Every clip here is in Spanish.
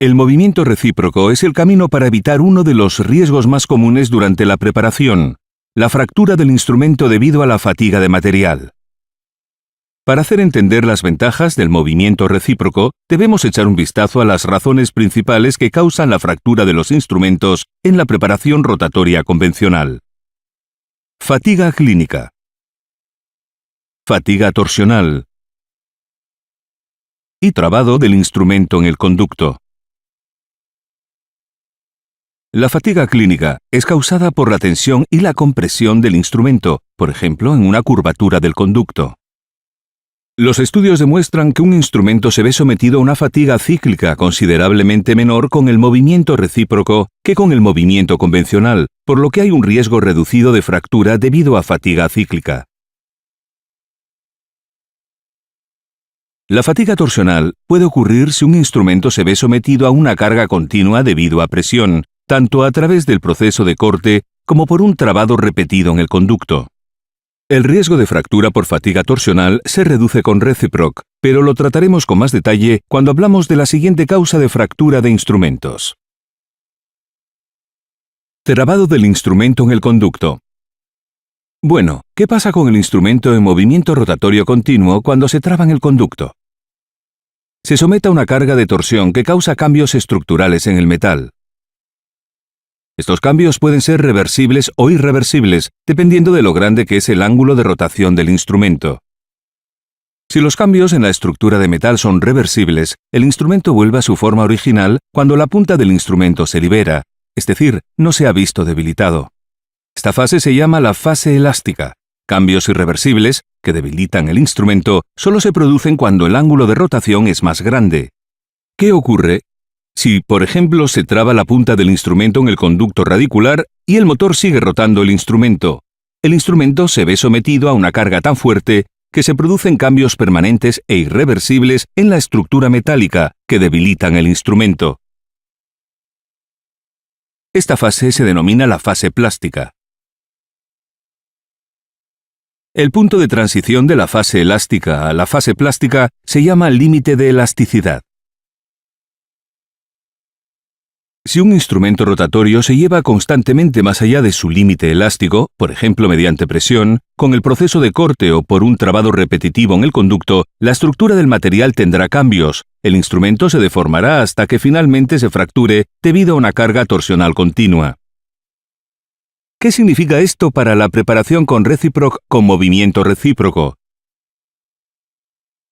El movimiento recíproco es el camino para evitar uno de los riesgos más comunes durante la preparación, la fractura del instrumento debido a la fatiga de material. Para hacer entender las ventajas del movimiento recíproco, debemos echar un vistazo a las razones principales que causan la fractura de los instrumentos en la preparación rotatoria convencional. Fatiga clínica. Fatiga torsional. Y trabado del instrumento en el conducto. La fatiga clínica es causada por la tensión y la compresión del instrumento, por ejemplo, en una curvatura del conducto. Los estudios demuestran que un instrumento se ve sometido a una fatiga cíclica considerablemente menor con el movimiento recíproco que con el movimiento convencional, por lo que hay un riesgo reducido de fractura debido a fatiga cíclica. La fatiga torsional puede ocurrir si un instrumento se ve sometido a una carga continua debido a presión, tanto a través del proceso de corte como por un trabado repetido en el conducto. El riesgo de fractura por fatiga torsional se reduce con Reciproc, pero lo trataremos con más detalle cuando hablamos de la siguiente causa de fractura de instrumentos. Trabado del instrumento en el conducto. Bueno, ¿qué pasa con el instrumento en movimiento rotatorio continuo cuando se traba en el conducto? Se somete a una carga de torsión que causa cambios estructurales en el metal. Estos cambios pueden ser reversibles o irreversibles, dependiendo de lo grande que es el ángulo de rotación del instrumento. Si los cambios en la estructura de metal son reversibles, el instrumento vuelve a su forma original cuando la punta del instrumento se libera, es decir, no se ha visto debilitado. Esta fase se llama la fase elástica. Cambios irreversibles, que debilitan el instrumento, solo se producen cuando el ángulo de rotación es más grande. ¿Qué ocurre si, por ejemplo, se traba la punta del instrumento en el conducto radicular y el motor sigue rotando el instrumento? El instrumento se ve sometido a una carga tan fuerte que se producen cambios permanentes e irreversibles en la estructura metálica que debilitan el instrumento. Esta fase se denomina la fase plástica. El punto de transición de la fase elástica a la fase plástica se llama límite de elasticidad. Si un instrumento rotatorio se lleva constantemente más allá de su límite elástico, por ejemplo mediante presión, con el proceso de corte o por un trabado repetitivo en el conducto, la estructura del material tendrá cambios, el instrumento se deformará hasta que finalmente se fracture debido a una carga torsional continua. ¿Qué significa esto para la preparación con Reciproc con movimiento recíproco?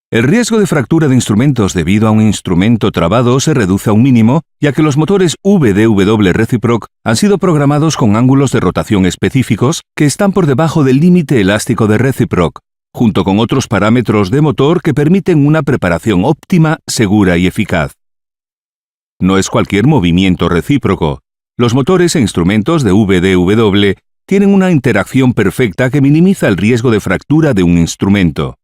El riesgo de fractura de instrumentos debido a un instrumento trabado se reduce a un mínimo, ya que los motores VDW Reciproc han sido programados con ángulos de rotación específicos que están por debajo del límite elástico de Reciproc, junto con otros parámetros de motor que permiten una preparación óptima, segura y eficaz. No es cualquier movimiento recíproco. Los motores e instrumentos de VDW tienen una interacción perfecta que minimiza el riesgo de fractura de un instrumento.